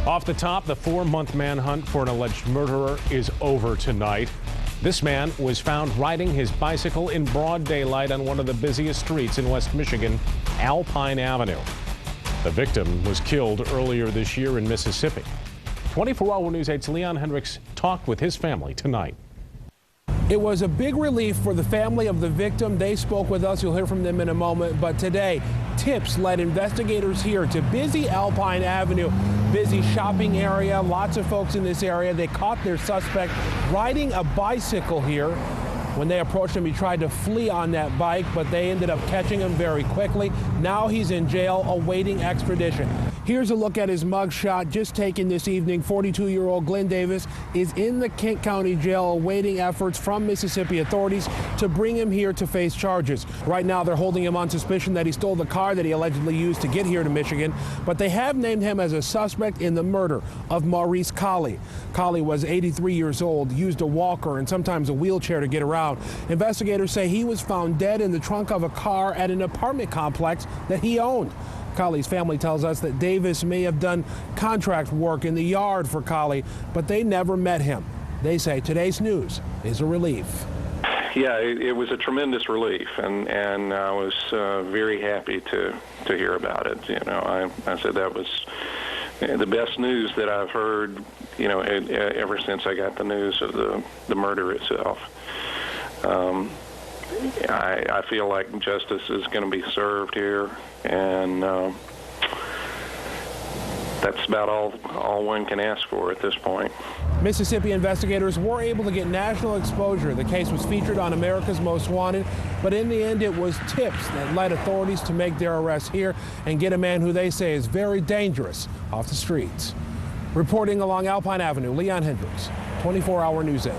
Off the top, the 4-month manhunt for an alleged murderer is over tonight. This man was found riding his bicycle in broad daylight on one of the busiest streets in West Michigan, Alpine Avenue. The victim was killed earlier this year in Mississippi. 24-Hour News 8's Leon Hendricks talked with his family tonight. It was a big relief for the family of the victim. They spoke with us. You'll hear from them in a moment. But today, tips led investigators here to busy Alpine Avenue, busy shopping area. Lots of folks in this area. They caught their suspect riding a bicycle here. When they approached him, he tried to flee on that bike, but they ended up catching him very quickly. Now he's in jail awaiting extradition. Here's a look at his mugshot just taken this evening. 42-year-old Glenn Davis is in the Kent County Jail awaiting efforts from Mississippi authorities to bring him here to face charges. Right now, they're holding him on suspicion that he stole the car that he allegedly used to get here to Michigan, but they have named him as a suspect in the murder of Maurice Colley. Colley was 83 years old, used a walker and sometimes a wheelchair to get around. Investigators say he was found dead in the trunk of a car at an apartment complex that he owned. Colley's family tells us that Davis may have done contract work in the yard for Colley, but they never met him. They say today's news is a relief. Yeah, it was a tremendous relief, and I was very happy to hear about it. You know, I said that was the best news that I've heard, you know, ever since I got the news of the murder itself. I feel like justice is going to be served here, and that's about all one can ask for at this point. Mississippi investigators were able to get national exposure. The case was featured on America's Most Wanted, but in the end it was tips that led authorities to make their arrest here and get a man who they say is very dangerous off the streets. Reporting along Alpine Avenue, Leon Hendricks, 24-Hour News 8.